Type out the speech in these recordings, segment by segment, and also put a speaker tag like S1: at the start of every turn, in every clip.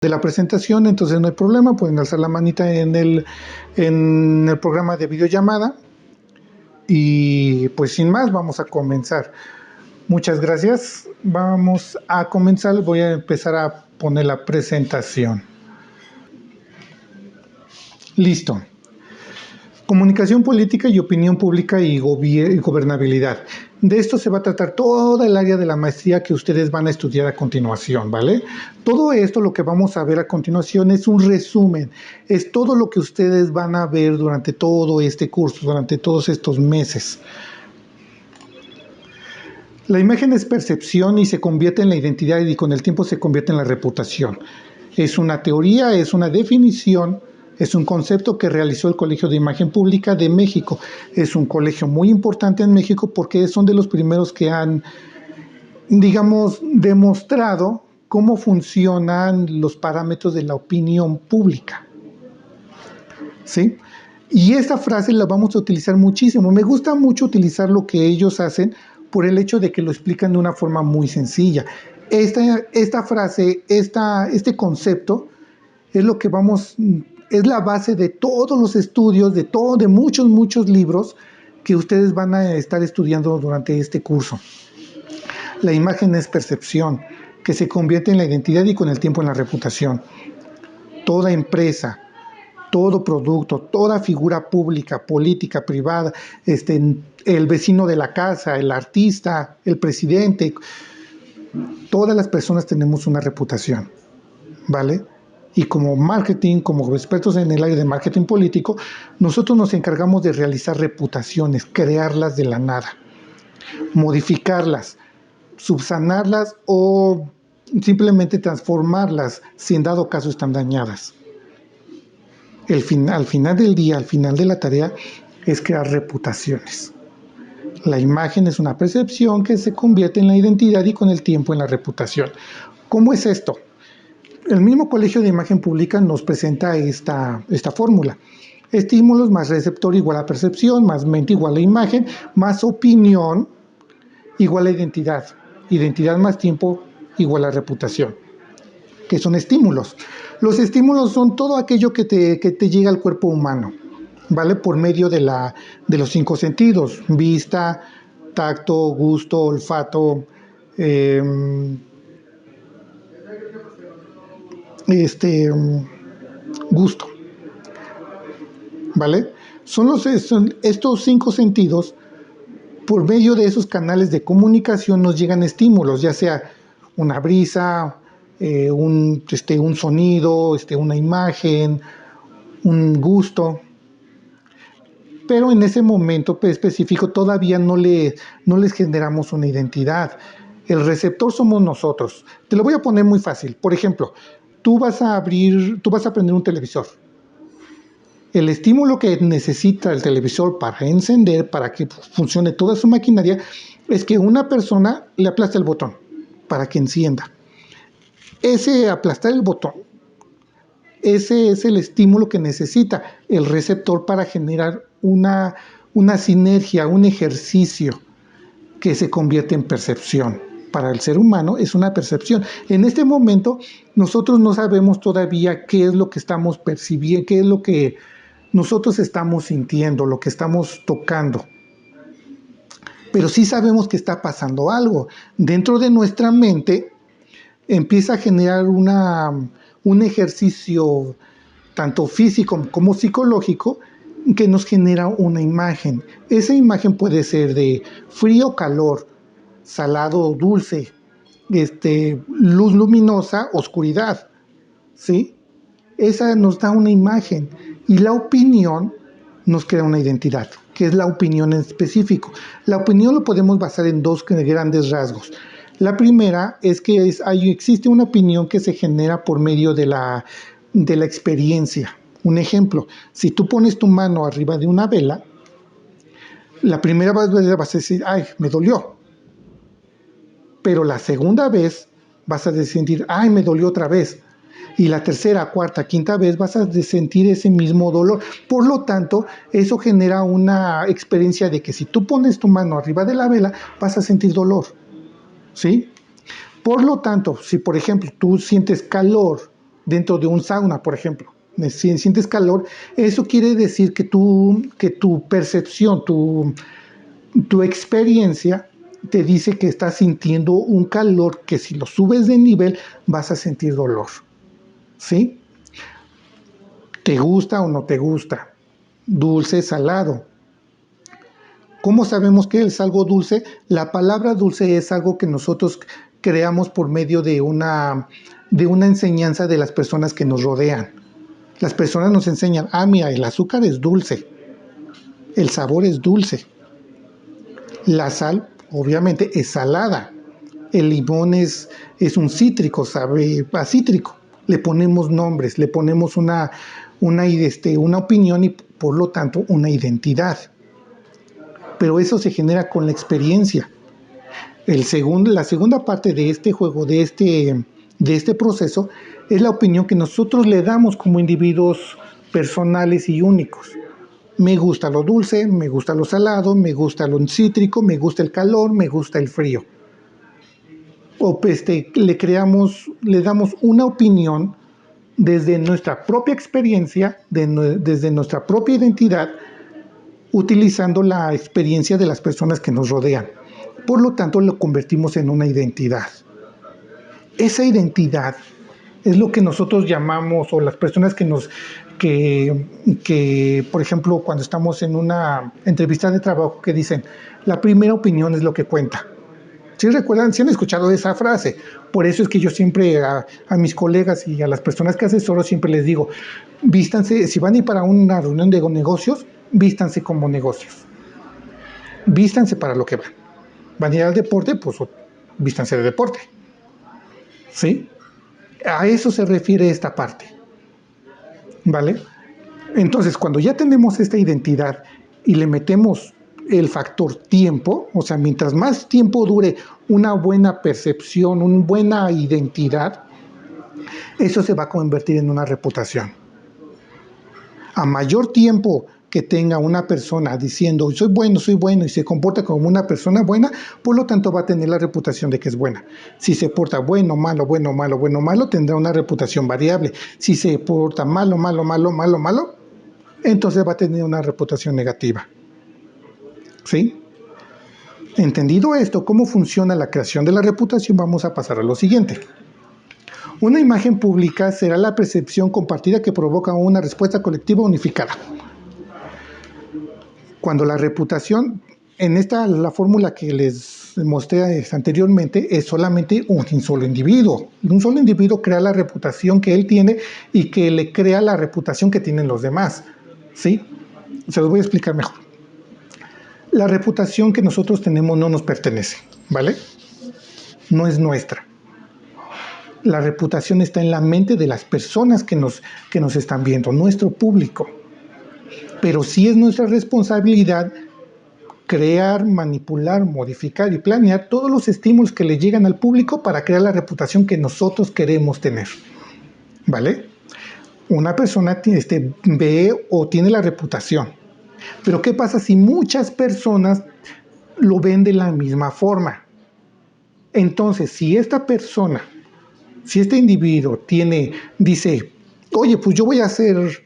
S1: de la presentación, entonces no hay problema, pueden alzar la manita en el programa de videollamada y pues sin más vamos a comenzar. Muchas gracias, vamos a comenzar, voy a empezar a poner la presentación. Listo. Comunicación política y opinión pública y gobernabilidad. De esto se va a tratar toda el área de la maestría que ustedes van a estudiar a continuación, ¿vale? Todo esto, lo que vamos a ver a continuación, es un resumen. Es todo lo que ustedes van a ver durante todo este curso, durante todos estos meses. La imagen es percepción y se convierte en la identidad y con el tiempo se convierte en la reputación. Es una teoría, es una definición. Es un concepto que realizó el Colegio de Imagen Pública de México. Es un colegio muy importante en México porque son de los primeros que han, digamos, demostrado cómo funcionan los parámetros de la opinión pública. ¿Sí? Y esta frase la vamos a utilizar muchísimo. Me gusta mucho utilizar lo que ellos hacen por el hecho de que lo explican de una forma muy sencilla. Esta frase, este concepto, es lo que es la base de todos los estudios, de muchos libros que ustedes van a estar estudiando durante este curso. La imagen es percepción, que se convierte en la identidad y con el tiempo en la reputación. Toda empresa, todo producto, toda figura pública, política, privada, el vecino de la casa, el artista, el presidente, todas las personas tenemos una reputación, ¿vale? Y como marketing, como expertos en el área de marketing político, nosotros nos encargamos de realizar reputaciones, crearlas de la nada, modificarlas, subsanarlas o simplemente transformarlas si en dado caso están dañadas. Al final del día, al final de la tarea, es crear reputaciones. La imagen es una percepción que se convierte en la identidad y con el tiempo en la reputación. ¿Cómo es esto? El mismo Colegio de Imagen Pública nos presenta esta fórmula. Estímulos más receptor igual a percepción, más mente igual a imagen, más opinión igual a identidad. Identidad más tiempo igual a reputación. ¿Qué son estímulos? Los estímulos son todo aquello que te llega al cuerpo humano, ¿vale? Por medio de los 5 sentidos: vista, tacto, gusto, olfato, gusto, ¿vale? Son estos 5 sentidos. Por medio de esos canales de comunicación nos llegan estímulos, ya sea una brisa, un sonido, una imagen, un gusto. Pero en ese momento específico todavía no les generamos una identidad. El receptor somos nosotros. Te lo voy a poner muy fácil. Por ejemplo, tú vas a prender un televisor. El estímulo que necesita el televisor para encender, para que funcione toda su maquinaria, es que una persona le aplaste el botón para que encienda. Ese aplastar el botón, ese es el estímulo que necesita el receptor para generar una sinergia, un ejercicio que se convierte en percepción. Para el ser humano es una percepción. En este momento nosotros no sabemos todavía qué es lo que estamos percibiendo, qué es lo que nosotros estamos sintiendo, lo que estamos tocando. Pero sí sabemos que está pasando algo. Dentro de nuestra mente empieza a generar un ejercicio tanto físico como psicológico que nos genera una imagen. Esa imagen puede ser de frío, calor, salado, dulce, luz luminosa, oscuridad, ¿sí? Esa nos da una imagen y la opinión nos crea una identidad, que es la opinión en específico. La opinión lo podemos basar en 2 grandes rasgos. La primera es que existe una opinión que se genera por medio de la experiencia. Un ejemplo, si tú pones tu mano arriba de una vela, la primera vez vas a decir, ay, me dolió. Pero la segunda vez vas a sentir, ay, me dolió otra vez. Y la tercera, cuarta, quinta vez vas a sentir ese mismo dolor. Por lo tanto, eso genera una experiencia de que si tú pones tu mano arriba de la vela, vas a sentir dolor, ¿sí? Por lo tanto, si por ejemplo tú sientes calor dentro de un sauna, por ejemplo. Si sientes calor, eso quiere decir que tu percepción, tu experiencia te dice que estás sintiendo un calor que si lo subes de nivel vas a sentir dolor. ¿Sí? ¿Te gusta o no te gusta? Dulce, salado. ¿Cómo sabemos que es algo dulce? La palabra dulce es algo que nosotros creamos por medio de una enseñanza de las personas que nos rodean. Las personas nos enseñan, mira, el azúcar es dulce, el sabor es dulce, la sal obviamente es salada, el limón es un cítrico, sabe a cítrico. Le ponemos nombres, le ponemos una opinión y por lo tanto una identidad. Pero eso se genera con la experiencia. La segunda parte de este juego, de este proceso, es la opinión que nosotros le damos como individuos personales y únicos. Me gusta lo dulce, me gusta lo salado, me gusta lo cítrico, me gusta el calor, me gusta el frío. O le damos una opinión desde nuestra propia experiencia, desde nuestra propia identidad, utilizando la experiencia de las personas que nos rodean. Por lo tanto, lo convertimos en una identidad. Esa identidad es lo que nosotros llamamos, o las personas que, por ejemplo, cuando estamos en una entrevista de trabajo, que dicen, la primera opinión es lo que cuenta. ¿Sí recuerdan? ¿Sí han escuchado esa frase? Por eso es que yo siempre a mis colegas y a las personas que asesoro siempre les digo, vístanse, si van a ir para una reunión de negocios, vístanse como negocios. Vístanse para lo que van. Van a ir al deporte, pues vístanse de deporte. ¿Sí? A eso se refiere esta parte. ¿Vale? Entonces, cuando ya tenemos esta identidad y le metemos el factor tiempo, o sea, mientras más tiempo dure una buena percepción, una buena identidad, eso se va a convertir en una reputación. A mayor tiempo que tenga una persona diciendo soy bueno y se comporta como una persona buena, por lo tanto va a tener la reputación de que es buena. Si se porta bueno, malo, tendrá una reputación variable. Si se porta malo, entonces va a tener una reputación negativa. ¿Sí? Entendido esto, cómo funciona la creación de la reputación, vamos a pasar a lo siguiente. Una imagen pública será la percepción compartida que provoca una respuesta colectiva unificada. Cuando la reputación, la fórmula que les mostré anteriormente, es solamente un solo individuo. Un solo individuo crea la reputación que él tiene y que le crea la reputación que tienen los demás. ¿Sí? Se los voy a explicar mejor. La reputación que nosotros tenemos no nos pertenece, ¿vale? No es nuestra. La reputación está en la mente de las personas que nos están viendo, nuestro público. Pero sí es nuestra responsabilidad crear, manipular, modificar y planear todos los estímulos que le llegan al público para crear la reputación que nosotros queremos tener. ¿Vale? Una persona ve o tiene la reputación. Pero ¿qué pasa si muchas personas lo ven de la misma forma? Entonces, si este individuo dice, oye, pues yo voy a hacer,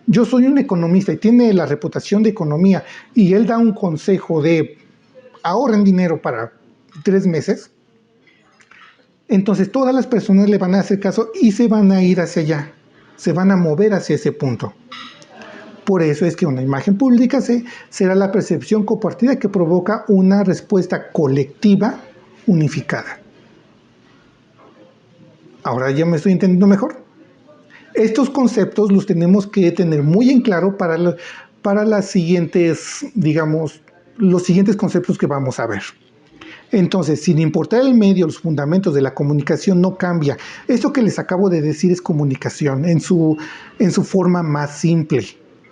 S1: yo soy un economista y tiene la reputación de economía, y él da un consejo de ahorren dinero para 3 meses, entonces todas las personas le van a hacer caso y se van a ir hacia allá, se van a mover hacia ese punto. Por eso es que una imagen pública será la percepción compartida que provoca una respuesta colectiva unificada. Ahora ya me estoy entendiendo mejor. Estos conceptos los tenemos que tener muy en claro para las siguientes, digamos, los siguientes conceptos que vamos a ver. Entonces, sin importar el medio, los fundamentos de la comunicación no cambia. Esto que les acabo de decir es comunicación en su forma más simple,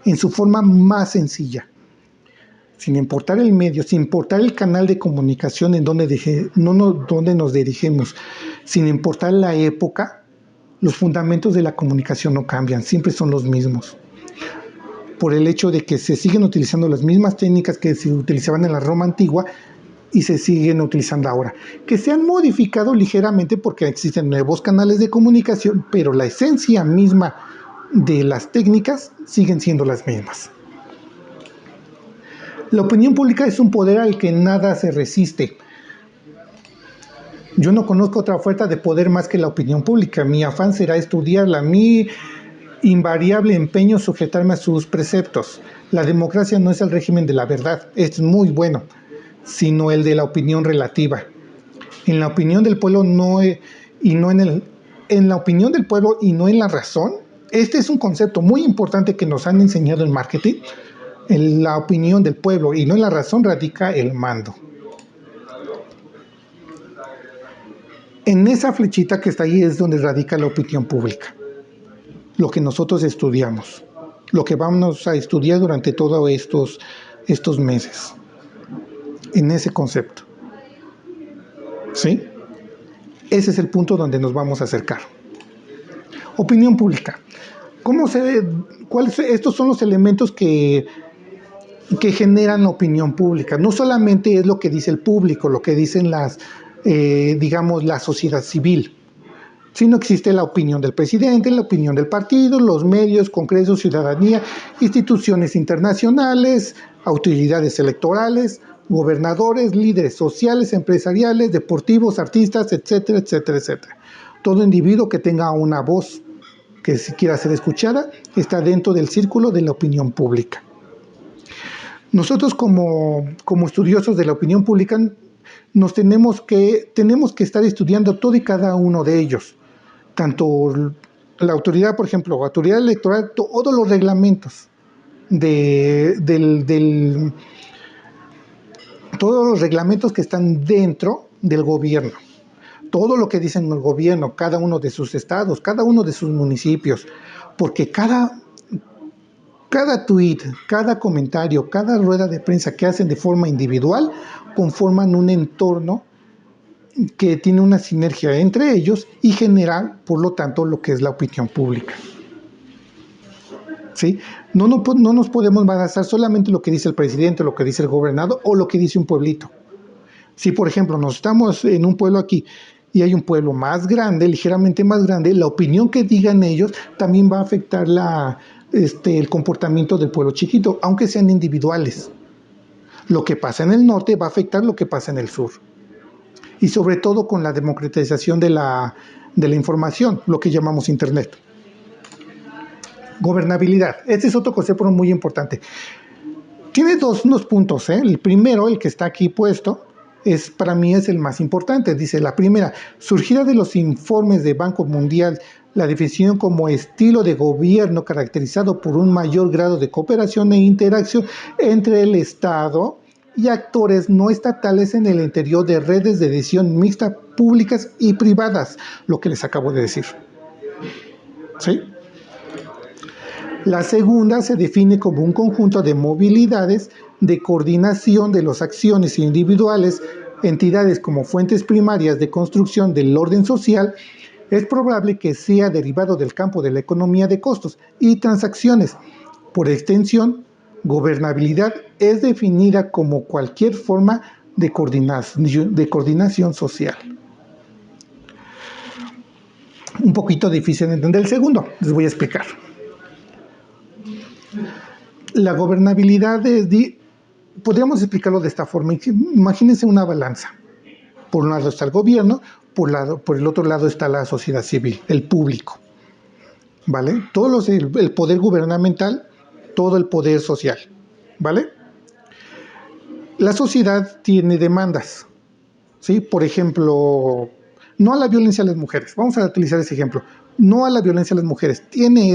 S1: en su forma más sencilla. Sin importar el medio, sin importar el canal de comunicación en donde nos dirigimos, sin importar la época, los fundamentos de la comunicación no cambian, siempre son los mismos. Por el hecho de que se siguen utilizando las mismas técnicas que se utilizaban en la Roma antigua, y se siguen utilizando ahora, que se han modificado ligeramente porque existen nuevos canales de comunicación, pero la esencia misma de las técnicas siguen siendo las mismas. La opinión pública es un poder al que nada se resiste. Yo no conozco otra oferta de poder más que la opinión pública. Mi afán será estudiarla. Mi invariable empeño sujetarme a sus preceptos. La democracia no es el régimen de la verdad, es muy bueno, sino el de la opinión relativa. En la opinión del pueblo en la opinión del pueblo y no en la razón. Este es un concepto muy importante que nos han enseñado en marketing. En la opinión del pueblo y no en la razón radica el mando. En esa flechita que está ahí es donde radica la opinión pública. Lo que nosotros estudiamos, lo que vamos a estudiar durante todos estos meses, en ese concepto. ¿Sí? Ese es el punto donde nos vamos a acercar. Opinión pública. Estos son los elementos que generan la opinión pública? No solamente es lo que dice el público, lo que dicen la sociedad civil, sino existe la opinión del presidente, la opinión del partido, los medios, congresos, ciudadanía, instituciones internacionales, autoridades electorales, gobernadores, líderes sociales, empresariales, deportivos, artistas, etcétera, etcétera, etcétera. Todo individuo que tenga una voz que si quiera ser escuchada está dentro del círculo de la opinión pública. Nosotros como estudiosos de la opinión pública tenemos que estar estudiando todo y cada uno de ellos. Tanto la autoridad, por ejemplo, la autoridad electoral, todos los reglamentos todos los reglamentos que están dentro del gobierno, todo lo que dicen el gobierno, cada uno de sus estados, cada uno de sus municipios, porque cada tuit, cada comentario, cada rueda de prensa que hacen de forma individual conforman un entorno que tiene una sinergia entre ellos y genera, por lo tanto, lo que es la opinión pública. ¿Sí? No nos podemos basar solamente en lo que dice el presidente, lo que dice el gobernador o lo que dice un pueblito. Si, por ejemplo, nos estamos en un pueblo aquí y hay un pueblo más grande, ligeramente más grande, la opinión que digan ellos también va a afectar el comportamiento del pueblo chiquito, aunque sean individuales. Lo que pasa en el norte va a afectar lo que pasa en el sur. Y sobre todo con la democratización de la información, lo que llamamos Internet. Gobernabilidad. Este es otro concepto muy importante. Tiene unos puntos. El primero, el que está aquí puesto, para mí es el más importante. Dice, la primera, surgida de los informes de Banco Mundial, la definición como estilo de gobierno caracterizado por un mayor grado de cooperación e interacción entre el Estado y actores no estatales en el interior de redes de decisión mixta públicas y privadas, lo que les acabo de decir. ¿Sí? La segunda se define como un conjunto de movilidades de coordinación de las acciones individuales, entidades como fuentes primarias de construcción del orden social. Es probable que sea derivado del campo de la economía de costos y transacciones. Por extensión, gobernabilidad es definida como cualquier forma de coordinación social. Un poquito difícil de entender el segundo, les voy a explicar. La gobernabilidad podríamos explicarlo de esta forma. Imagínense una balanza. Por un lado está el gobierno, por el otro lado está la sociedad civil, el público. ¿Vale? El poder gubernamental, todo el poder social. ¿Vale? La sociedad tiene demandas. ¿Sí? Por ejemplo, no a la violencia a las mujeres. Vamos a utilizar ese ejemplo. No a la violencia a las mujeres. Tiene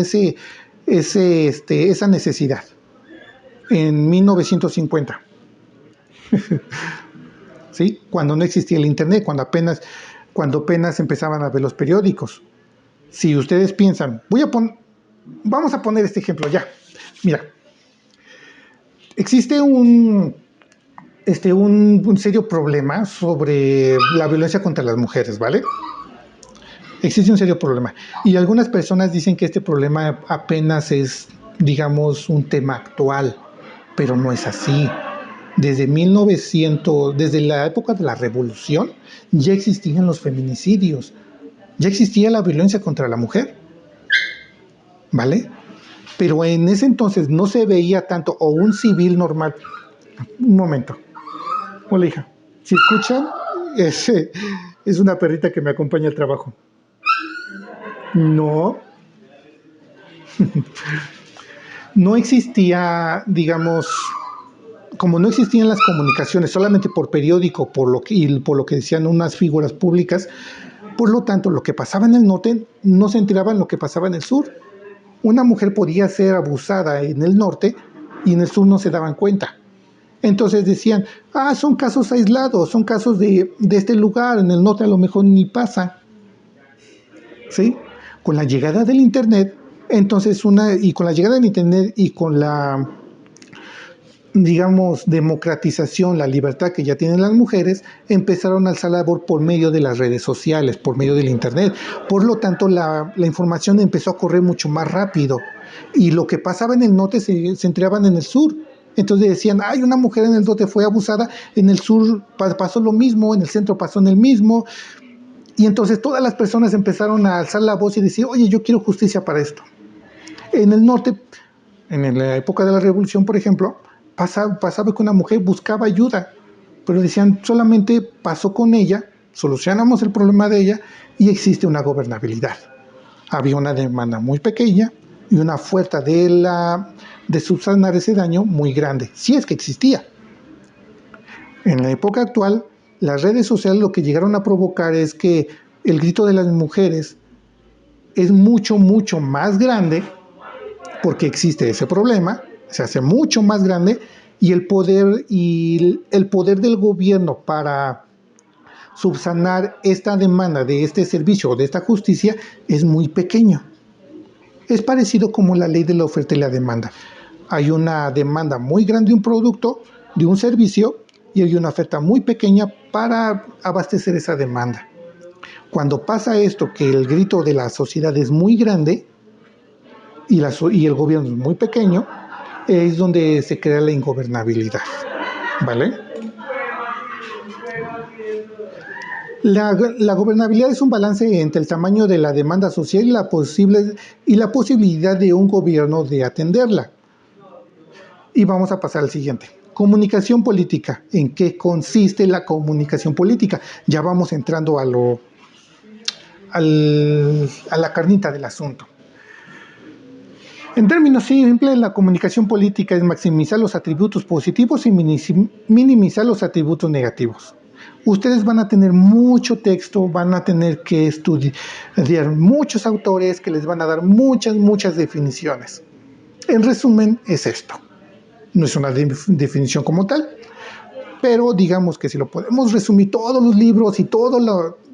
S1: esa necesidad. En 1950. ¿Sí? Cuando no existía el internet, cuando apenas empezaban a ver los periódicos. Si ustedes piensan, vamos a poner este ejemplo ya. Mira, existe un serio problema sobre la violencia contra las mujeres, ¿vale? Existe un serio problema. Y algunas personas dicen que este problema apenas es, digamos, un tema actual, pero no es así. Desde 1900, desde la época de la Revolución, ya existían los feminicidios, ya existía la violencia contra la mujer, ¿vale? Pero en ese entonces no se veía tanto, o un civil normal. Un momento. Hola, hija. Si escuchan, es, es una perrita que me acompaña al trabajo. No, no existía, digamos, como no existían las comunicaciones solamente por periódico, por lo que decían unas figuras públicas, por lo tanto, lo que pasaba en el norte no se enteraban lo que pasaba en el sur. Una mujer podía ser abusada en el norte y en el sur no se daban cuenta. Entonces decían, son casos aislados, son casos de este lugar, en el norte a lo mejor ni pasa, ¿sí? Con la llegada del Internet, y con la llegada del Internet y con la, digamos, democratización, la libertad que ya tienen las mujeres, empezaron a alzar la voz por medio de las redes sociales, por medio del Internet. Por lo tanto, la información empezó a correr mucho más rápido. Y lo que pasaba en el norte se enteraban en el sur. Entonces decían, hay una mujer en el norte fue abusada, en el sur pasó lo mismo, en el centro pasó en el mismo. Y entonces todas las personas empezaron a alzar la voz y decir, oye, yo quiero justicia para esto. En el norte, en la época de la Revolución, por ejemplo, pasaba que una mujer buscaba ayuda, pero decían, solamente pasó con ella, solucionamos el problema de ella y existe una gobernabilidad. Había una demanda muy pequeña y una fuerza de subsanar ese daño muy grande, si es que existía. En la época actual, las redes sociales lo que llegaron a provocar es que el grito de las mujeres es mucho, mucho más grande porque existe ese problema, se hace mucho más grande y el poder del gobierno para subsanar esta demanda de este servicio o de esta justicia es muy pequeño. Es parecido como la ley de la oferta y la demanda. Hay una demanda muy grande de un producto, de un servicio, y hay una oferta muy pequeña para abastecer esa demanda. Cuando pasa esto, que el grito de la sociedad es muy grande y el gobierno es muy pequeño, es donde se crea la ingobernabilidad. ¿Vale? La gobernabilidad es un balance entre el tamaño de la demanda social y la posibilidad de un gobierno de atenderla. Y vamos a pasar al siguiente. Comunicación política. ¿En qué consiste la comunicación política? Ya vamos entrando a la carnita del asunto. En términos simples, la comunicación política es maximizar los atributos positivos y minimizar los atributos negativos. Ustedes van a tener mucho texto, van a tener que estudiar muchos autores que les van a dar muchas, muchas definiciones. En resumen, es esto. No es una definición como tal, pero digamos que si lo podemos resumir todos los libros y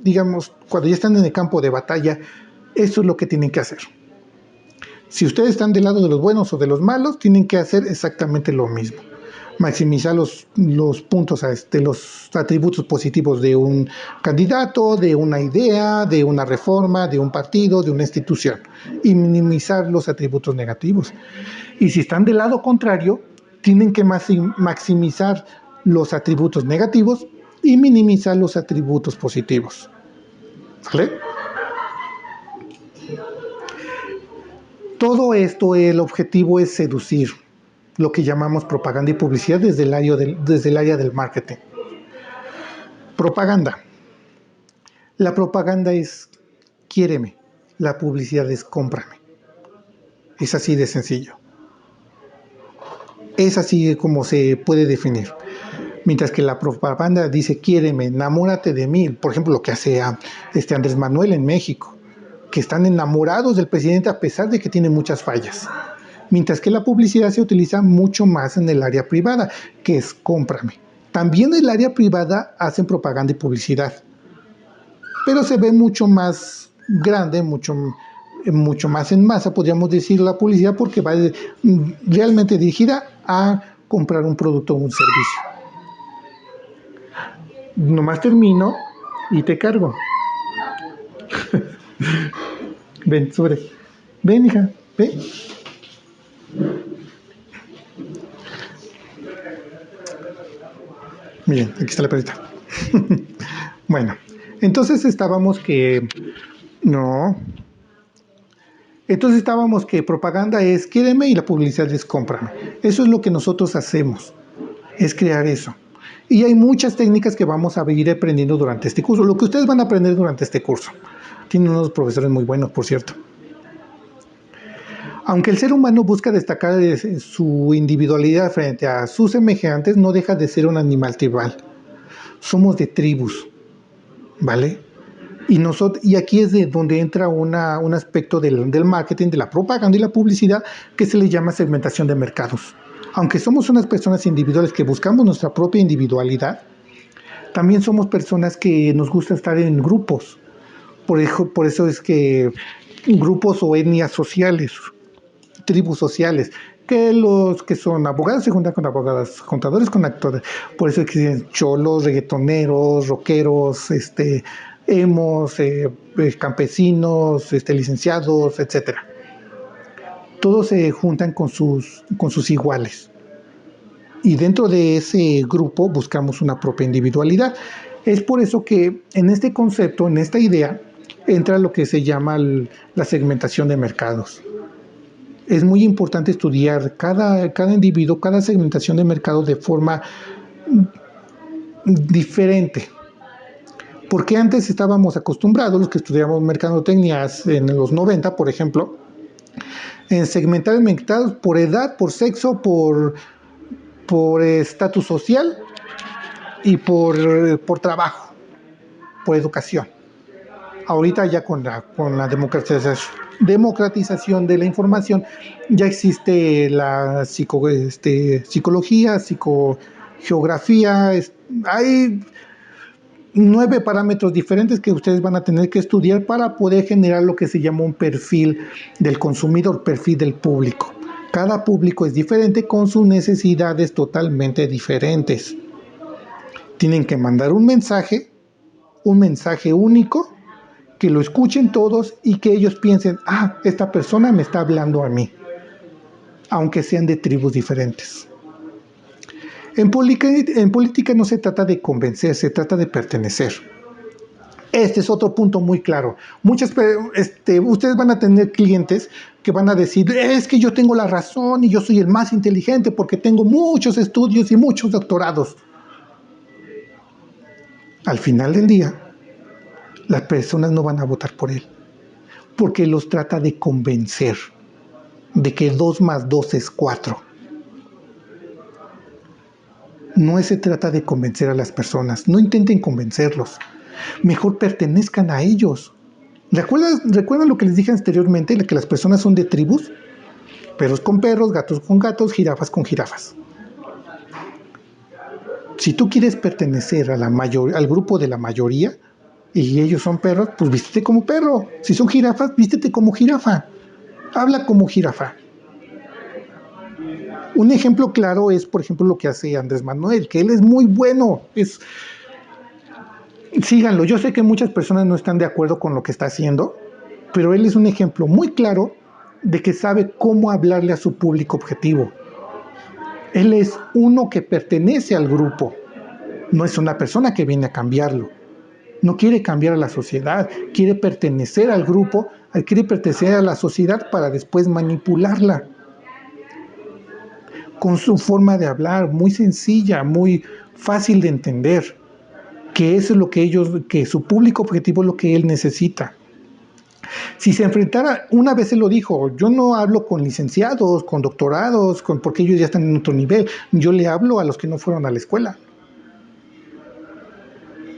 S1: digamos, cuando ya están en el campo de batalla, eso es lo que tienen que hacer. Si ustedes están del lado de los buenos o de los malos, tienen que hacer exactamente lo mismo. Maximizar los puntos, los atributos positivos de un candidato, de una idea, de una reforma, de un partido, de una institución, y minimizar los atributos negativos. Y si están del lado contrario, tienen que maximizar los atributos negativos y minimizar los atributos positivos. ¿Vale? Todo esto, el objetivo es seducir, lo que llamamos propaganda y publicidad desde el área del marketing. Propaganda. La propaganda es quiéreme, la publicidad es cómprame. Es así de sencillo. Es así como se puede definir. Mientras que la propaganda dice quiéreme, enamórate de mí, por ejemplo lo que hace Andrés Manuel en México, que están enamorados del presidente a pesar de que tiene muchas fallas. Mientras que la publicidad se utiliza mucho más en el área privada, que es cómprame. También en el área privada hacen propaganda y publicidad, pero se ve mucho más grande, mucho más en masa, podríamos decir, la publicidad, porque va realmente dirigida a comprar un producto o un servicio. Nomás termino y te cargo. Ven, sobre. Ven, hija, ven. Miren, aquí está la perrita. Bueno, entonces estábamos que... No. Entonces estábamos que propaganda es quiéreme y la publicidad es cómprame. Eso es lo que nosotros hacemos, es crear eso. Y hay muchas técnicas que vamos a ir aprendiendo durante este curso, lo que ustedes van a aprender durante este curso. Tienen unos profesores muy buenos, por cierto. Aunque el ser humano busca destacar su individualidad frente a sus semejantes, no deja de ser un animal tribal. Somos de tribus, ¿vale? Y aquí es de donde entra un aspecto del marketing, de la propaganda y la publicidad, que se le llama segmentación de mercados. Aunque somos unas personas individuales que buscamos nuestra propia individualidad, también somos personas que nos gusta estar en grupos. Por eso es que grupos o etnias sociales, tribus sociales, que los que son abogados se juntan con abogadas, contadores con actores. Por eso existen cholos, reggaetoneros, rockeros, emos, campesinos, licenciados, etcétera. Todos se juntan con sus iguales. Y dentro de ese grupo buscamos una propia individualidad. Es por eso que en este concepto, en esta idea, entra lo que se llama la segmentación de mercados. Es muy importante estudiar cada individuo, cada segmentación de mercado de forma diferente. Porque antes estábamos acostumbrados, los que estudiamos mercadotecnia en los 90, por ejemplo, en segmentar mercados por edad, por sexo, por estatus social y por trabajo, por educación. Ahorita ya con la democratización de la información ya existe la psicología, psicogeografía, hay 9 parámetros diferentes que ustedes van a tener que estudiar para poder generar lo que se llama un perfil del consumidor, perfil del público. Cada público es diferente con sus necesidades totalmente diferentes. Tienen que mandar un mensaje único, que lo escuchen todos y que ellos piensen, esta persona me está hablando a mí, aunque sean de tribus diferentes. En política no se trata de convencer, se trata de pertenecer. Este es otro punto muy claro. Ustedes van a tener clientes que van a decir, es que yo tengo la razón y yo soy el más inteligente porque tengo muchos estudios y muchos doctorados. Al final del día, las personas no van a votar por él, porque los trata de convencer de que 2 más 2 es 4. No se trata de convencer a las personas, no intenten convencerlos, mejor pertenezcan a ellos. ¿Recuerdan lo que les dije anteriormente, que las personas son de tribus? Perros con perros, gatos con gatos, jirafas con jirafas. Si tú quieres pertenecer al grupo de la mayoría, y ellos son perros, pues vístete como perro. Si son jirafas, vístete como jirafa. Habla como jirafa. Un ejemplo claro es, por ejemplo, lo que hace Andrés Manuel, que él es muy bueno. Síganlo. Yo sé que muchas personas no están de acuerdo con lo que está haciendo, pero él es un ejemplo muy claro de que sabe cómo hablarle a su público objetivo. Él es uno que pertenece al grupo. No es una persona que viene a cambiarlo. No quiere cambiar a la sociedad, quiere pertenecer al grupo, quiere pertenecer a la sociedad para después manipularla. Con su forma de hablar muy sencilla, muy fácil de entender, que eso es lo que su público objetivo es lo que él necesita. Si se enfrentara, una vez se lo dijo, yo no hablo con licenciados, con doctorados, porque ellos ya están en otro nivel, yo le hablo a los que no fueron a la escuela,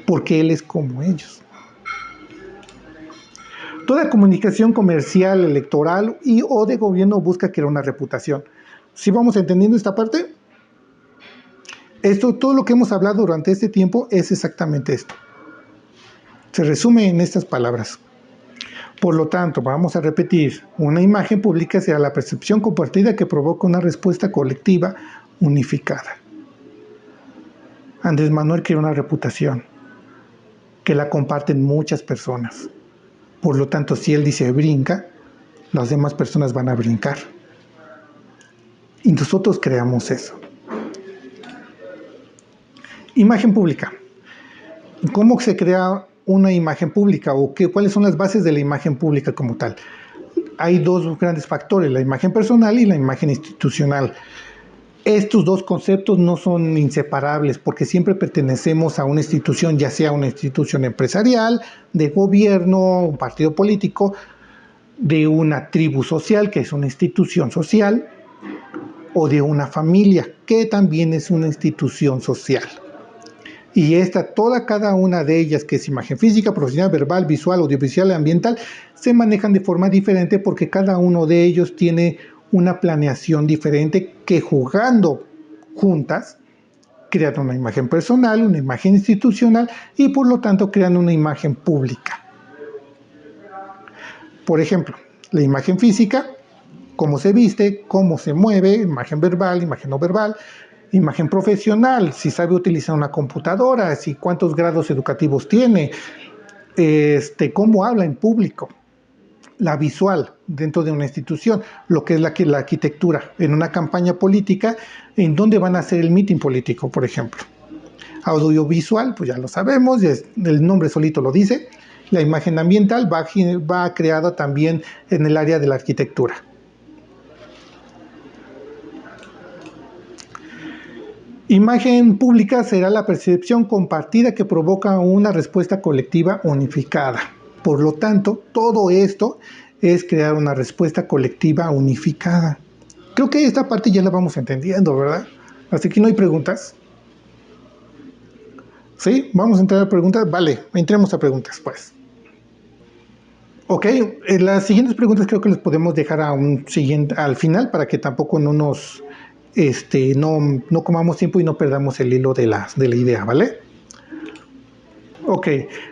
S1: porque él es como ellos. Toda comunicación comercial, electoral o de gobierno busca crear una reputación. ¿Sí vamos entendiendo esta parte? Todo lo que hemos hablado durante este tiempo es exactamente esto. Se resume en estas palabras. Por lo tanto, vamos a repetir, una imagen pública será la percepción compartida que provoca una respuesta colectiva unificada. Andrés Manuel creó una reputación que la comparten muchas personas. Por lo tanto, si él dice brinca, las demás personas van a brincar. Y nosotros creamos eso. Imagen pública. ¿Cómo se crea una imagen pública o cuáles son las bases de la imagen pública como tal? Hay dos grandes factores, la imagen personal y la imagen institucional. Estos dos conceptos no son inseparables porque siempre pertenecemos a una institución, ya sea una institución empresarial, de gobierno, un partido político, de una tribu social, que es una institución social, o de una familia, que también es una institución social. Y cada una de ellas, que es imagen física, profesional, verbal, visual, audiovisual y ambiental, se manejan de forma diferente porque cada uno de ellos tiene una planeación diferente que jugando juntas crean una imagen personal, una imagen institucional y por lo tanto crean una imagen pública. Por ejemplo, la imagen física, cómo se viste, cómo se mueve, imagen verbal, imagen no verbal, imagen profesional, si sabe utilizar una computadora, si cuántos grados educativos tiene, cómo habla en público. La visual dentro de una institución, lo que es la arquitectura, en una campaña política, en dónde van a hacer el mitin político, por ejemplo. Audiovisual, pues ya lo sabemos, el nombre solito lo dice. La imagen ambiental va creada también en el área de la arquitectura. Imagen pública será la percepción compartida que provoca una respuesta colectiva unificada. Por lo tanto, todo esto es crear una respuesta colectiva unificada. Creo que esta parte ya la vamos entendiendo, ¿verdad? Así que no hay preguntas. ¿Sí? ¿Vamos a entrar a preguntas? Vale, entremos a preguntas, pues. Ok, las siguientes preguntas creo que las podemos dejar al final para que tampoco no nos no comamos tiempo y no perdamos el hilo de la idea, ¿vale? Ok,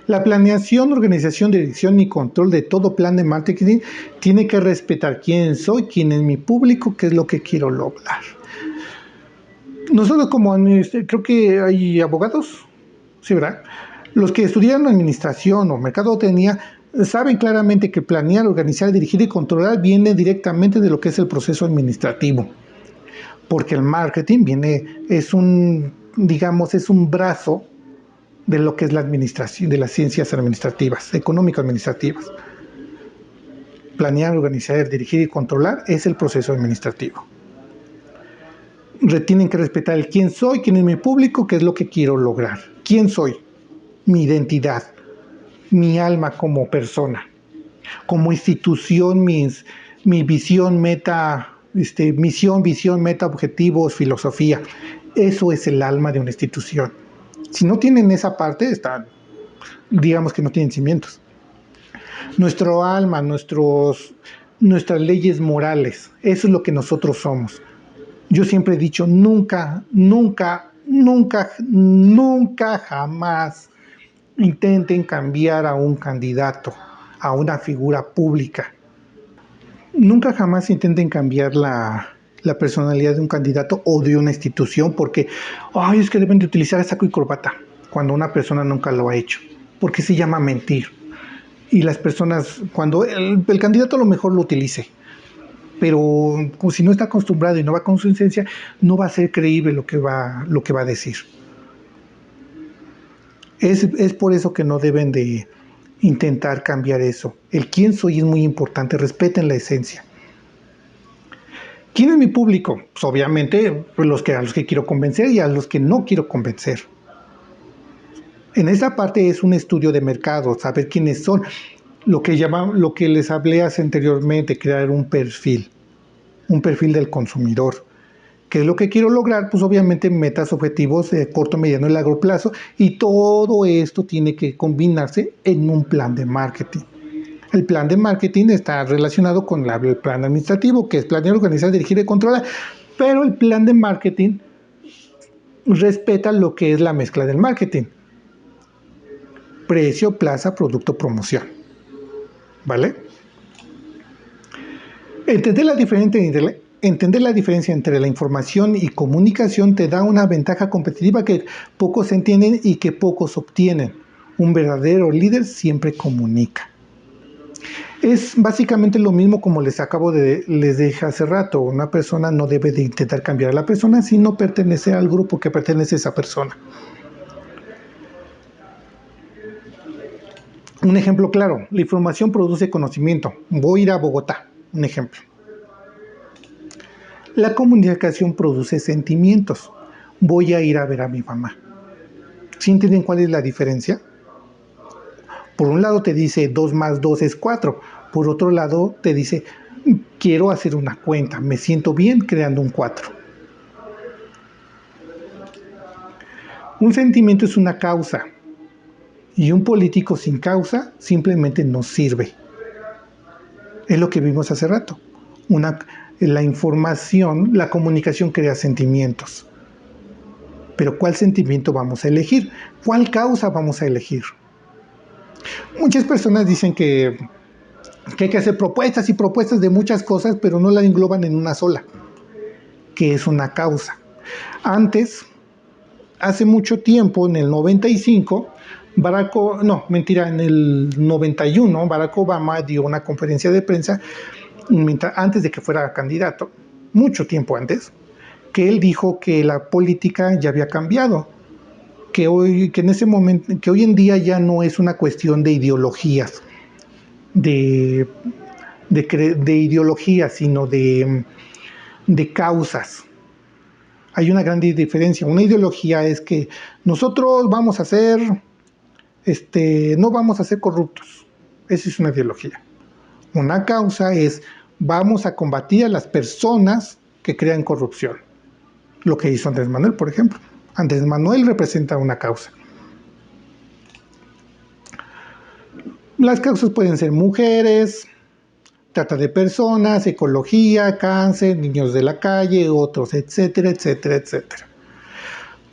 S1: la planeación, organización, dirección y control de todo plan de marketing tiene que respetar quién soy, quién es mi público, qué es lo que quiero lograr. Nosotros como creo que hay abogados, sí, ¿verdad? Los que estudiaron administración o mercadotecnia saben claramente que planear, organizar, dirigir y controlar viene directamente de lo que es el proceso administrativo. Porque el marketing es un brazo de lo que es la administración, de las ciencias administrativas, económico-administrativas. Planear, organizar, dirigir y controlar es el proceso administrativo. Tienen que respetar el quién soy, quién es mi público, qué es lo que quiero lograr. ¿Quién soy? Mi identidad, mi alma como persona, como institución, mi visión, meta, misión, visión, meta, objetivos, filosofía. Eso es el alma de una institución. Si no tienen esa parte, digamos que no tienen cimientos. Nuestro alma, nuestras leyes morales, eso es lo que nosotros somos. Yo siempre he dicho, nunca, nunca, nunca, nunca, jamás intenten cambiar a un candidato, a una figura pública. Nunca jamás intenten cambiar la personalidad de un candidato o de una institución porque, es que deben de utilizar saco y corbata, cuando una persona nunca lo ha hecho, porque se llama mentir. Y las personas, cuando el candidato a lo mejor lo utilice, pero como si no está acostumbrado y no va con su esencia, no va a ser creíble lo que va a decir. Es por eso que no deben de intentar cambiar eso. El quién soy es muy importante, respeten la esencia. ¿Quién es mi público? Pues obviamente a los que quiero convencer y a los que no quiero convencer. En esa parte es un estudio de mercado, saber quiénes son, lo que les hablé hace anteriormente, crear un perfil del consumidor. ¿Qué es lo que quiero lograr? Pues obviamente metas, objetivos de corto, mediano y largo plazo, y todo esto tiene que combinarse en un plan de marketing. El plan de marketing está relacionado con el plan administrativo, que es planear, organizar, dirigir y controlar, pero el plan de marketing respeta lo que es la mezcla del marketing: precio, plaza, producto, promoción. ¿Vale? Entender la diferencia entre la información y comunicación te da una ventaja competitiva que pocos entienden y que pocos obtienen. Un verdadero líder siempre comunica. Es básicamente lo mismo como les dije hace rato. Una persona no debe de intentar cambiar a la persona, sino pertenecer al grupo que pertenece a esa persona. Un ejemplo claro, la información produce conocimiento. Voy a ir a Bogotá, un ejemplo. La comunicación produce sentimientos. Voy a ir a ver a mi mamá. ¿Sí entienden cuál es la diferencia? Por un lado te dice 2 más 2 es 4. Por otro lado te dice, quiero hacer una cuenta. Me siento bien creando un 4. Un sentimiento es una causa. Y un político sin causa simplemente no sirve. Es lo que vimos hace rato. La información, la comunicación crea sentimientos. Pero ¿cuál sentimiento vamos a elegir? ¿Cuál causa vamos a elegir? Muchas personas dicen que hay que hacer propuestas y propuestas de muchas cosas, pero no la engloban en una sola, que es una causa. Antes, hace mucho tiempo, en el 95, en el 91, Barack Obama dio una conferencia de prensa antes de que fuera candidato, mucho tiempo antes, que él dijo que la política ya había cambiado, que hoy en día ya no es una cuestión de ideologías, de ideologías, sino de causas. Hay una gran diferencia. Una ideología es que nosotros vamos a ser, no vamos a ser corruptos. Esa es una ideología. Una causa es, vamos a combatir a las personas que crean corrupción. Lo que hizo Andrés Manuel, por ejemplo. Andrés Manuel representa una causa. Las causas pueden ser mujeres, trata de personas, ecología, cáncer, niños de la calle, otros, etcétera, etcétera, etcétera.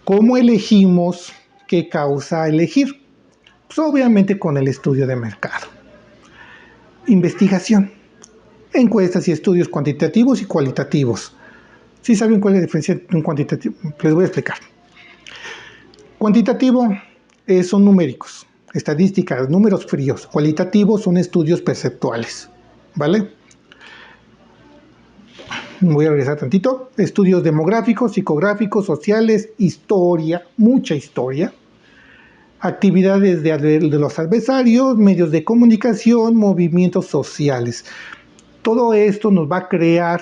S1: ¿Cómo elegimos qué causa elegir? Pues obviamente con el estudio de mercado. Investigación. Encuestas y estudios cuantitativos y cualitativos. ¿Sí saben cuál es la diferencia entre un cuantitativo? Les voy a explicar. Cuantitativo son numéricos, estadísticas, números fríos. Cualitativos son estudios perceptuales. ¿Vale? Voy a regresar tantito. Estudios demográficos, psicográficos, sociales, historia, mucha historia. Actividades de los adversarios, medios de comunicación, movimientos sociales. Todo esto nos va a crear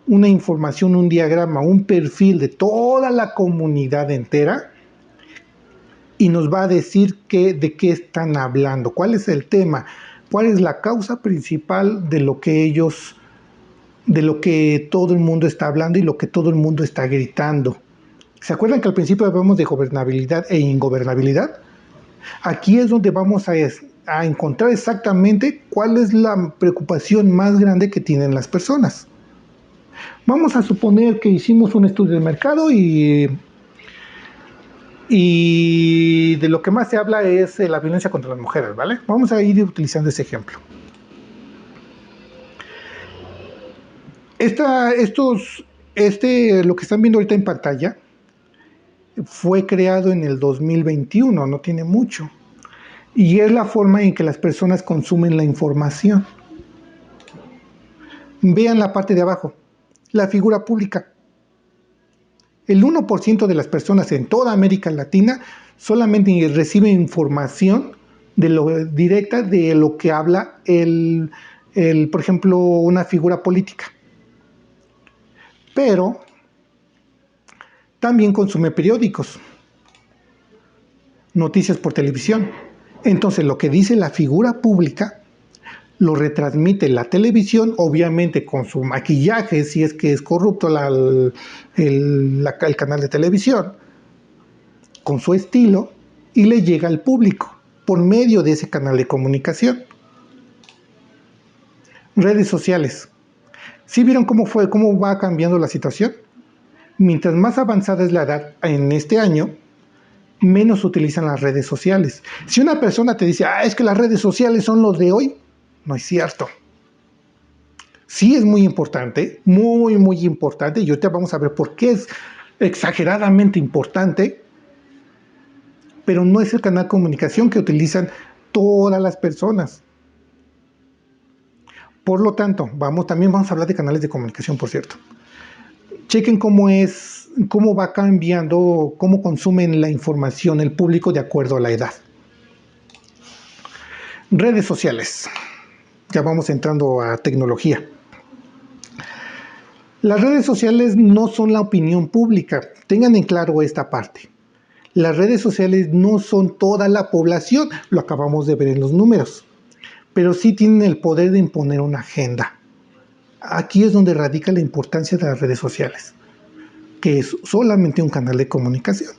S1: una información, un diagrama, un perfil de toda la comunidad entera y nos va a decir de qué están hablando, cuál es el tema, cuál es la causa principal de lo que todo el mundo está hablando y lo que todo el mundo está gritando. ¿Se acuerdan que al principio hablamos de gobernabilidad e ingobernabilidad? Aquí es donde vamos a encontrar exactamente cuál es la preocupación más grande que tienen las personas. Vamos a suponer que hicimos un estudio de mercado y de lo que más se habla es la violencia contra las mujeres, ¿vale? Vamos a ir utilizando ese ejemplo. Lo que están viendo ahorita en pantalla fue creado en el 2021, no tiene mucho. Y es la forma en que las personas consumen la información. Vean la parte de abajo, la figura pública. El 1% de las personas en toda América Latina solamente recibe información directa de lo que habla por ejemplo, una figura política. Pero también consume periódicos, noticias por televisión. Entonces, lo que dice la figura pública lo retransmite la televisión, obviamente con su maquillaje, si es que es corrupto el canal de televisión, con su estilo, y le llega al público por medio de ese canal de comunicación. Redes sociales. ¿Sí vieron cómo va cambiando la situación? Mientras más avanzada es la edad en este año, menos utilizan las redes sociales. Si una persona te dice, es que las redes sociales son los de hoy, no es cierto. Sí es muy importante, muy, muy importante, y ahorita vamos a ver por qué es exageradamente importante, pero no es el canal de comunicación que utilizan todas las personas. Por lo tanto, también vamos a hablar de canales de comunicación, por cierto. Chequen cómo va cambiando, cómo consumen la información el público de acuerdo a la edad. Redes sociales. Ya vamos entrando a tecnología. Las redes sociales no son la opinión pública. Tengan en claro esta parte. Las redes sociales no son toda la población, lo acabamos de ver en los números, pero sí tienen el poder de imponer una agenda. Aquí es donde radica la importancia de las redes sociales, que es solamente un canal de comunicación.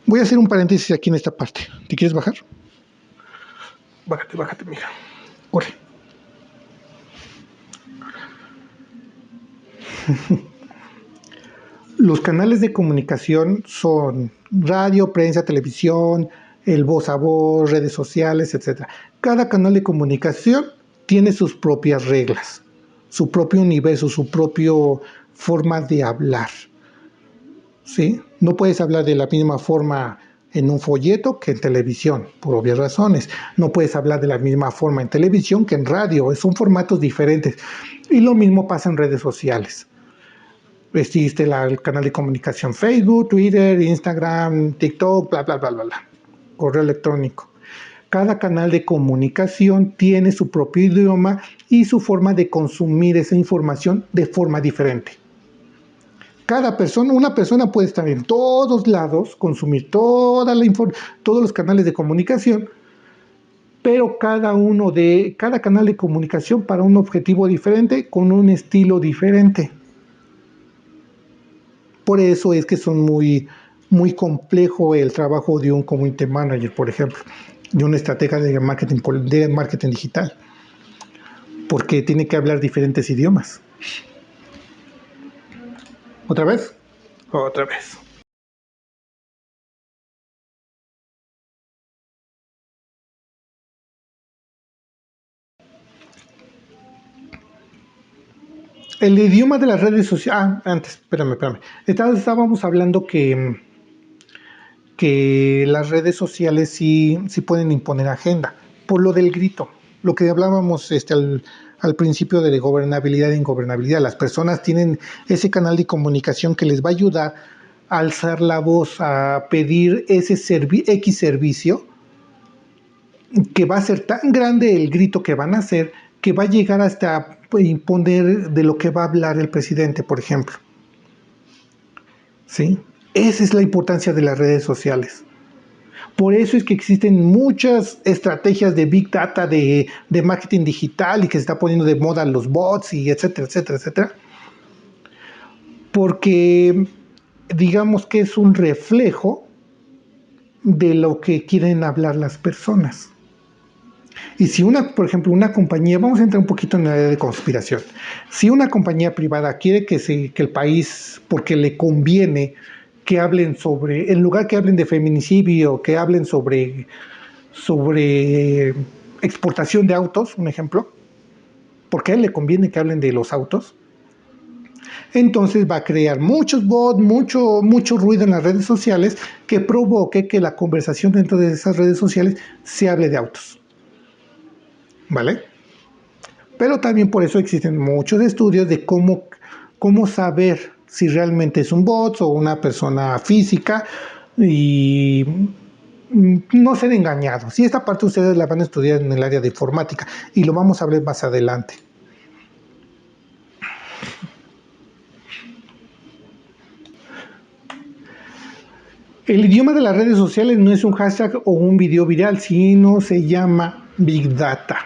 S1: Voy a hacer un paréntesis aquí en esta parte. ¿Te quieres bajar? Bájate, mira. Corre. Los canales de comunicación son radio, prensa, televisión, el voz a voz, redes sociales, etc. Cada canal de comunicación tiene sus propias reglas, su propio universo, su propia forma de hablar. ¿Sí? No puedes hablar de la misma forma en un folleto que en televisión, por obvias razones. No puedes hablar de la misma forma en televisión que en radio, son formatos diferentes. Y lo mismo pasa en redes sociales. Existe el canal de comunicación Facebook, Twitter, Instagram, TikTok, bla, bla, bla, bla, bla. Correo electrónico. Cada canal de comunicación tiene su propio idioma y su forma de consumir esa información de forma diferente. Una persona puede estar en todos lados, consumir todos los canales de comunicación, pero cada canal de comunicación para un objetivo diferente, con un estilo diferente. Por eso es que son muy complejo el trabajo de un community manager, por ejemplo, de una estratega de marketing digital, porque tiene que hablar diferentes idiomas. ¿Otra vez? Otra vez. El idioma de las redes sociales. Antes, espérame. Estábamos hablando que las redes sociales sí pueden imponer agenda, por lo del grito, lo que hablábamos al principio de gobernabilidad e ingobernabilidad. Las personas tienen ese canal de comunicación que les va a ayudar a alzar la voz, a pedir ese X servicio, que va a ser tan grande el grito que van a hacer, que va a llegar hasta imponer de lo que va a hablar el presidente, por ejemplo. ¿Sí? Esa es la importancia de las redes sociales. Por eso es que existen muchas estrategias de Big Data, de marketing digital, y que se está poniendo de moda los bots, y etcétera, etcétera, etcétera. Porque digamos que es un reflejo de lo que quieren hablar las personas. Y si por ejemplo, una compañía, vamos a entrar un poquito en la área de conspiración, si una compañía privada quiere que el país, porque le conviene que hablen en lugar que hablen de feminicidio, que hablen sobre exportación de autos, un ejemplo, porque a él le conviene que hablen de los autos, entonces va a crear muchos bots, mucho ruido en las redes sociales, que provoque que la conversación dentro de esas redes sociales se hable de autos. ¿Vale? Pero también por eso existen muchos estudios de cómo saber si realmente es un bot o una persona física, y no ser engañados. Y esta parte ustedes la van a estudiar en el área de informática, y lo vamos a ver más adelante. El idioma de las redes sociales no es un hashtag o un video viral, sino se llama Big Data.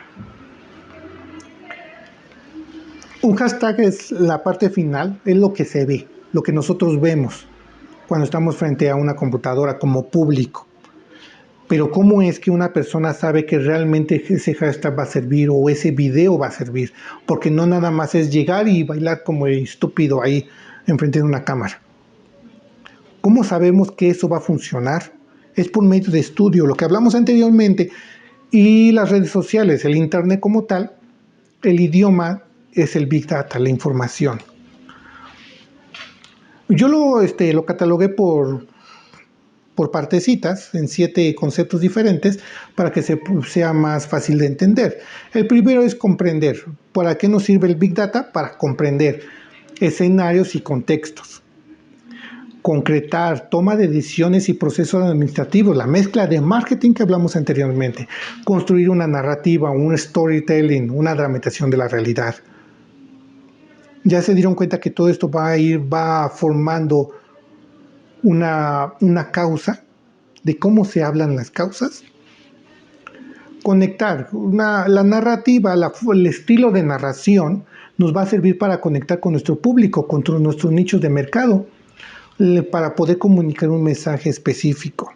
S1: Un hashtag es la parte final, es lo que se ve, lo que nosotros vemos cuando estamos frente a una computadora como público. Pero ¿cómo es que una persona sabe que realmente ese hashtag va a servir o ese video va a servir? Porque no nada más es llegar y bailar como estúpido ahí enfrente de una cámara. ¿Cómo sabemos que eso va a funcionar? Es por medio de estudio, lo que hablamos anteriormente, y las redes sociales, el internet como tal. El idioma es el Big Data, la información. Yo lo catalogué por partecitas, en 7 conceptos diferentes, para que sea más fácil de entender. El primero es comprender. ¿Para qué nos sirve el Big Data? Para comprender escenarios y contextos. concretar, toma de decisiones y procesos administrativos, la mezcla de marketing que hablamos anteriormente, construir una narrativa, un storytelling, una dramatización de la realidad. Ya se dieron cuenta que todo esto va formando una causa, de cómo se hablan las causas. Conectar, la narrativa, el estilo de narración nos va a servir para conectar con nuestro público, con nuestros nichos de mercado, para poder comunicar un mensaje específico.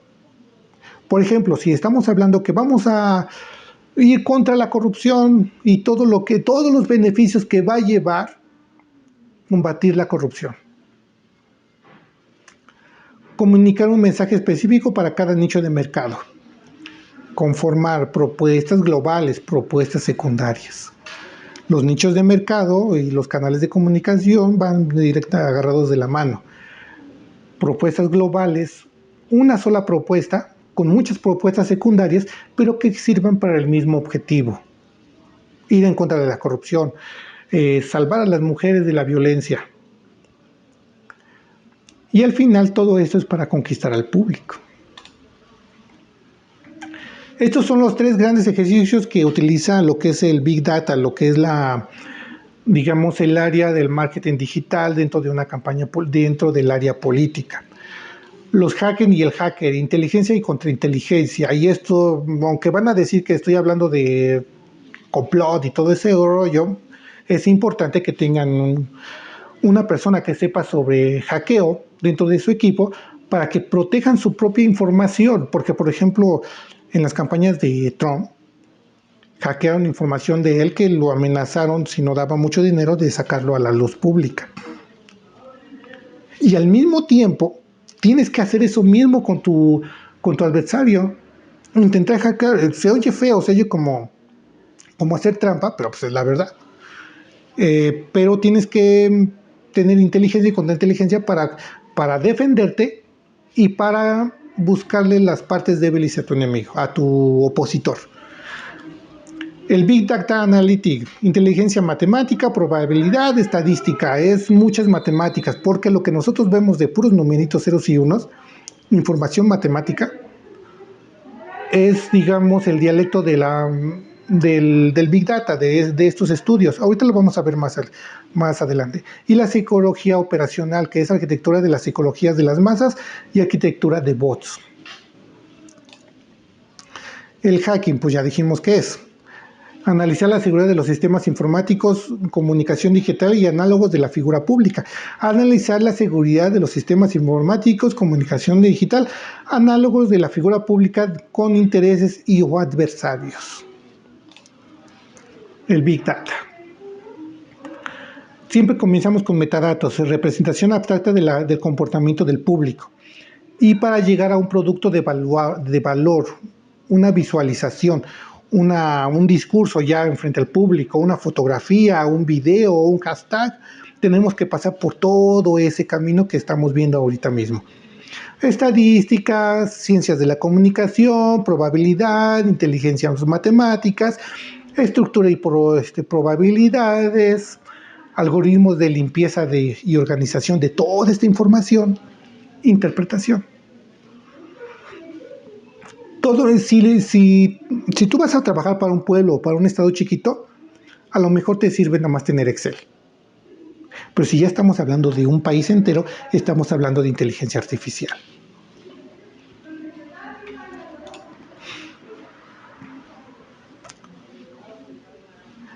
S1: Por ejemplo, si estamos hablando que vamos a ir contra la corrupción y todos los beneficios que va a llevar combatir la corrupción. Comunicar un mensaje específico para cada nicho de mercado. Conformar propuestas globales, propuestas secundarias. Los nichos de mercado y los canales de comunicación van directamente agarrados de la mano. Propuestas globales, una sola propuesta, con muchas propuestas secundarias, pero que sirvan para el mismo objetivo. Ir en contra de la corrupción, salvar a las mujeres de la violencia. Y al final todo esto es para conquistar al público. Estos son los 3 grandes ejercicios que utiliza lo que es el Big Data, lo que es digamos, el área del marketing digital dentro de una campaña, dentro del área política. Los hackers y el hacker, inteligencia y contrainteligencia. Y esto, aunque van a decir que estoy hablando de complot y todo ese rollo, es importante que tengan una persona que sepa sobre hackeo dentro de su equipo para que protejan su propia información. Porque, por ejemplo, en las campañas de Trump, hackearon información de él que lo amenazaron, si no daba mucho dinero, de sacarlo a la luz pública. Y al mismo tiempo, tienes que hacer eso mismo con tu adversario. Intentar hackear, se oye feo, se oye como hacer trampa, pero pues es la verdad. Pero tienes que tener inteligencia y contrainteligencia para defenderte y para buscarle las partes débiles a tu enemigo, a tu opositor. El Big Data Analytics, inteligencia matemática, probabilidad, estadística, es muchas matemáticas, porque lo que nosotros vemos de puros numeritos ceros y unos, información matemática, es, digamos, el dialecto del Big Data, de estos estudios. Ahorita lo vamos a ver más adelante. Y la psicología operacional, que es arquitectura de las psicologías de las masas y arquitectura de bots. El hacking, pues ya dijimos qué es. Analizar la seguridad de los sistemas informáticos, comunicación digital y análogos de la figura pública. Analizar la seguridad de los sistemas informáticos, comunicación digital, análogos de la figura pública con intereses y o adversarios. El Big Data. Siempre comenzamos con metadatos, representación abstracta del comportamiento del público. Y para llegar a un producto de valor, una visualización, un discurso ya enfrente al público, una fotografía, un video, un hashtag, tenemos que pasar por todo ese camino que estamos viendo ahorita mismo. Estadísticas, ciencias de la comunicación, probabilidad, inteligencia matemáticas, estructura y probabilidades, algoritmos de limpieza y organización de toda esta información, interpretación. Todo, si tú vas a trabajar para un pueblo o para un estado chiquito, a lo mejor te sirve nada más tener Excel. Pero si ya estamos hablando de un país entero, estamos hablando de inteligencia artificial.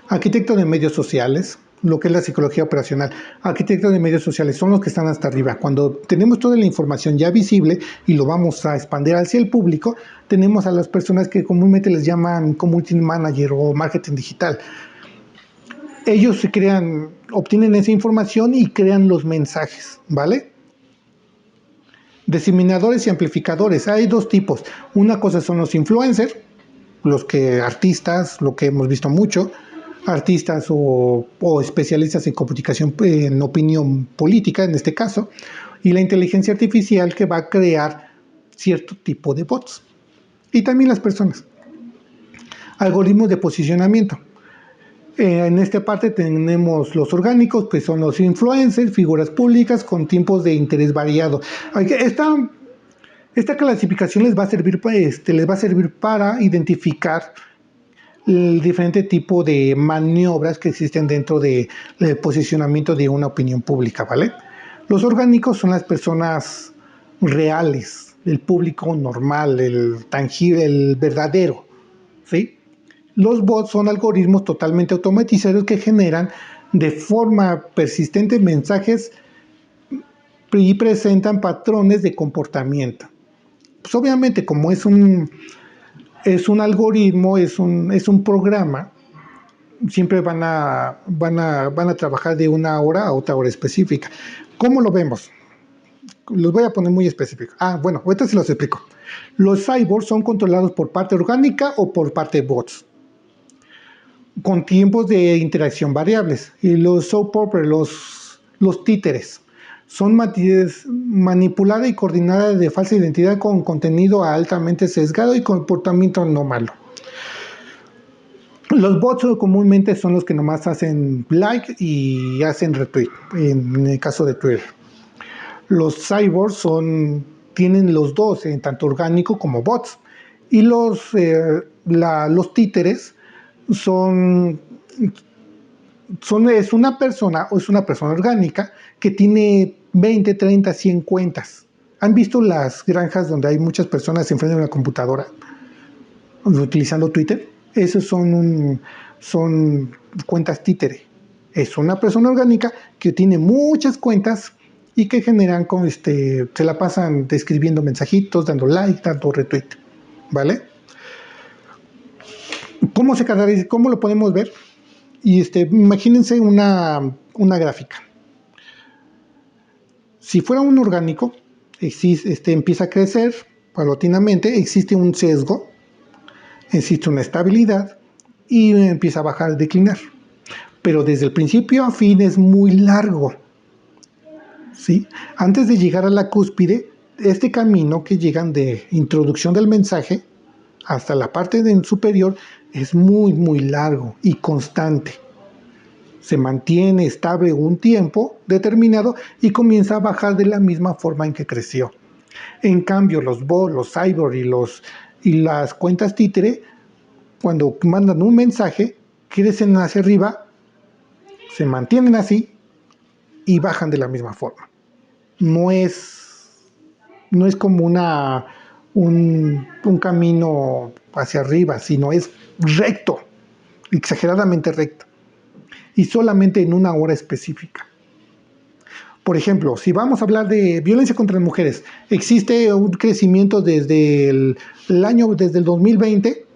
S1: Arquitecto de medios sociales, lo que es la psicología operacional. Arquitectos de medios sociales son los que están hasta arriba. Cuando tenemos toda la información ya visible y lo vamos a expandir hacia el público, tenemos a las personas que comúnmente les llaman community manager o marketing digital. Ellos obtienen esa información y crean los mensajes, ¿vale? Diseminadores y amplificadores. Hay 2 tipos. Una cosa son los influencers, artistas, lo que hemos visto mucho, artistas o especialistas en comunicación, en opinión política en este caso, y la inteligencia artificial que va a crear cierto tipo de bots. Y también las personas. Algoritmos de posicionamiento. En esta parte tenemos los orgánicos, que son los influencers, figuras públicas con tiempos de interés variado. Esta clasificación les va a servir para identificar el diferente tipo de maniobras que existen dentro del posicionamiento de una opinión pública, ¿vale? Los orgánicos son las personas reales, el público normal, el tangible, el verdadero, ¿sí? Los bots son algoritmos totalmente automatizados que generan de forma persistente mensajes y presentan patrones de comportamiento. Pues obviamente, como es un algoritmo, es un programa, siempre van a trabajar de una hora a otra hora específica. ¿Cómo lo vemos? Los voy a poner muy específicos. Bueno, ahorita se los explico. Los cyborgs son controlados por parte orgánica o por parte bots, con tiempos de interacción variables. Y los soap operas, los títeres, son manipulada y coordinada de falsa identidad con contenido altamente sesgado y comportamiento anómalo. Los bots comúnmente son los que nomás hacen like y hacen retweet, en el caso de Twitter. Los cyborgs tienen los dos, tanto orgánico como bots. Y los títeres es una persona orgánica que tiene 20, 30, 100 cuentas. ¿Han visto las granjas donde hay muchas personas enfrente de una computadora utilizando Twitter? Esos son cuentas títere. Es una persona orgánica que tiene muchas cuentas y que generan se la pasan escribiendo mensajitos, dando like, dando retweet, ¿vale? ¿Cómo lo podemos ver? Y imagínense una gráfica. Si fuera un orgánico, empieza a crecer paulatinamente, existe un sesgo, existe una estabilidad y empieza a bajar, a declinar. Pero desde el principio a fin es muy largo, ¿sí? Antes de llegar a la cúspide, este camino que llegan de introducción del mensaje hasta la parte superior es muy, muy largo y constante. Se mantiene estable un tiempo determinado y comienza a bajar de la misma forma en que creció. En cambio, los bots, los cyborgs y las cuentas títere, cuando mandan un mensaje, crecen hacia arriba, se mantienen así y bajan de la misma forma. No es como un camino hacia arriba, sino es recto, exageradamente recto, y solamente en una hora específica. Por ejemplo, si vamos a hablar de violencia contra las mujeres, existe un crecimiento desde el 2020,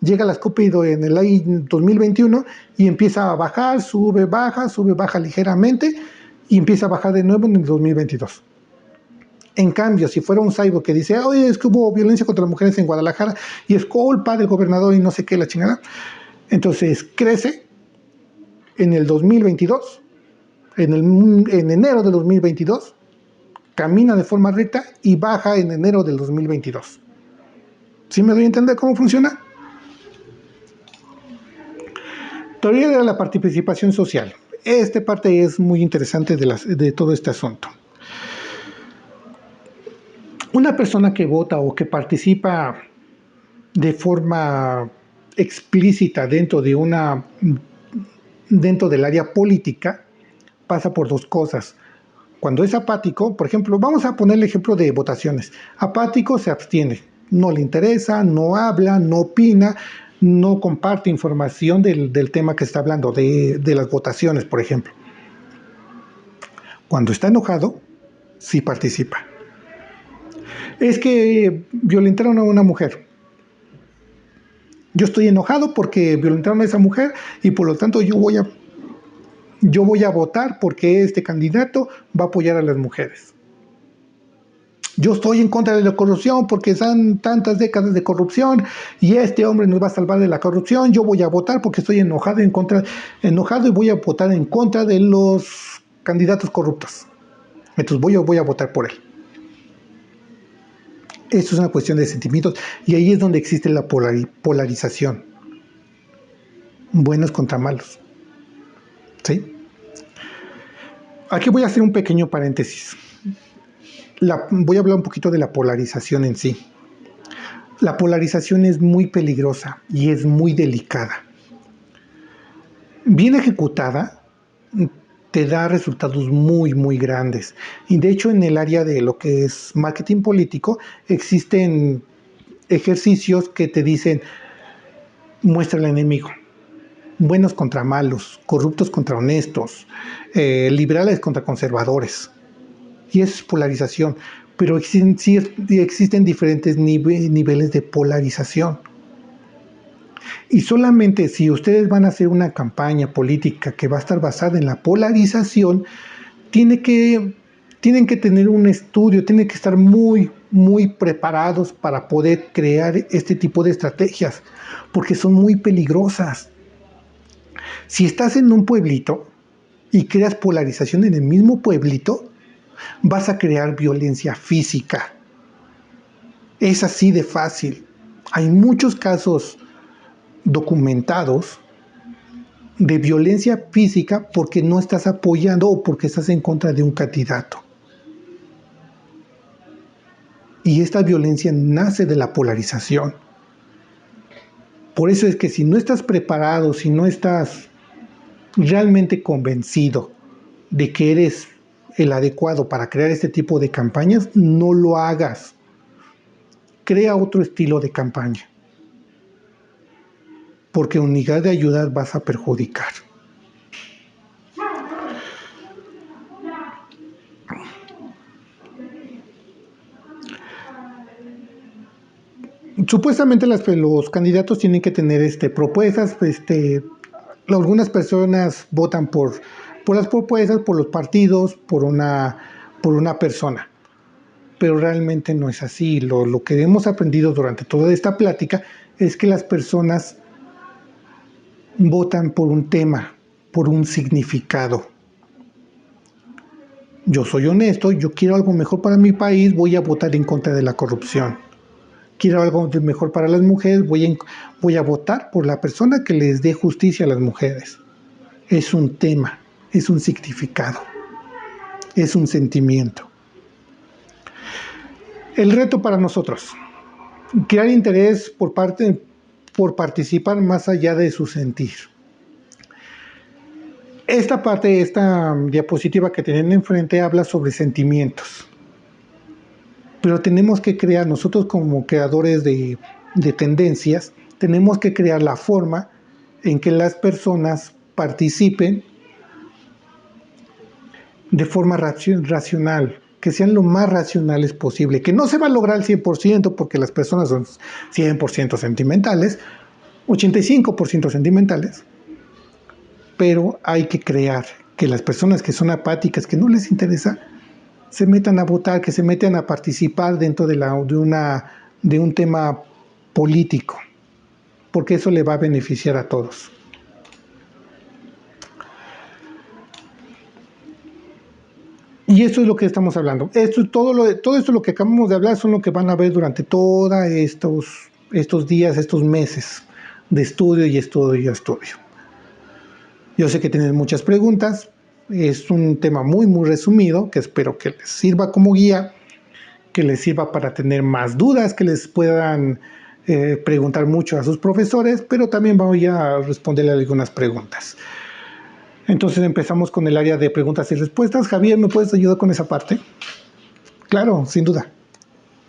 S1: llega la escúpido en el año 2021 y empieza a bajar, sube, baja ligeramente y empieza a bajar de nuevo en el 2022. En cambio, si fuera un cyborg que dice, oye, es que hubo violencia contra las mujeres en Guadalajara y es culpa del gobernador y no sé qué, la chingada, entonces crece en el 2022, en enero del 2022, camina de forma recta y baja en enero del 2022. ¿Sí me doy a entender cómo funciona? Teoría de la participación social. Esta parte es muy interesante de todo este asunto. Una persona que vota o que participa de forma explícita dentro del área política pasa por dos cosas. Cuando es apático, por ejemplo, vamos a poner el ejemplo de votaciones. Apático se abstiene, no le interesa, no habla, no opina, no comparte información del tema que está hablando, de las votaciones, por ejemplo. Cuando está enojado, sí participa. Es que violentaron a una mujer. Yo estoy enojado porque violentaron a esa mujer y por lo tanto yo voy a votar porque este candidato va a apoyar a las mujeres. Yo estoy en contra de la corrupción porque son tantas décadas de corrupción y este hombre nos va a salvar de la corrupción. Yo voy a votar porque estoy enojado y voy a votar en contra de los candidatos corruptos. Entonces voy a votar por él. Esto es una cuestión de sentimientos y ahí es donde existe la polarización. buenos contra malos. ¿Sí? Aquí voy a hacer un pequeño paréntesis. Voy a hablar un poquito de la polarización en sí. La polarización es muy peligrosa y es muy delicada. Bien ejecutada, te da resultados muy, muy grandes. Y de hecho, en el área de lo que es marketing político, existen ejercicios que te dicen, muestra al enemigo. Buenos contra malos, corruptos contra honestos, liberales contra conservadores. Y eso es polarización. Pero existen diferentes niveles de polarización. Y solamente si ustedes van a hacer una campaña política que va a estar basada en la polarización, tienen que tener un estudio, tienen que estar muy, muy preparados para poder crear este tipo de estrategias, porque son muy peligrosas. Si estás en un pueblito y creas polarización en el mismo pueblito, vas a crear violencia física. Es así de fácil. Hay muchos casos documentados de violencia física porque no estás apoyando o porque estás en contra de un candidato. Y esta violencia nace de la polarización. Por eso es que si no estás preparado, si no estás realmente convencido de que eres el adecuado para crear este tipo de campañas, no lo hagas. Crea otro estilo de campaña. Porque en lugar de ayudar vas a perjudicar. Supuestamente los candidatos tienen que tener propuestas, algunas personas votan por las propuestas, por los partidos, por una persona. Pero realmente no es así. Lo que hemos aprendido durante toda esta plática es que las personas votan por un tema, por un significado. Yo soy honesto, yo quiero algo mejor para mi país, voy a votar en contra de la corrupción. Quiero algo mejor para las mujeres, voy a votar por la persona que les dé justicia a las mujeres. Es un tema, es un significado, es un sentimiento. El reto para nosotros, crear interés por participar más allá de su sentir. Esta diapositiva que tienen enfrente habla sobre sentimientos. Pero tenemos que crear, nosotros como creadores de tendencias, tenemos que crear la forma en que las personas participen de forma racional, que sean lo más racionales posible, que no se va a lograr al 100% porque las personas son 100% sentimentales, 85% sentimentales, pero hay que crear que las personas que son apáticas, que no les interesa, se metan a votar, que se metan a participar dentro de un tema político, porque eso le va a beneficiar a todos. Y esto es lo que estamos hablando. Todo esto lo que acabamos de hablar son lo que van a ver durante todos estos días, estos meses de estudio y estudio y estudio. Yo sé que tienen muchas preguntas. Es un tema muy, muy resumido que espero que les sirva como guía, que les sirva para tener más dudas, que les puedan preguntar mucho a sus profesores, pero también voy a responderle algunas preguntas. Entonces empezamos con el área de preguntas y respuestas. Javier, ¿me puedes ayudar con esa parte? Claro, sin duda.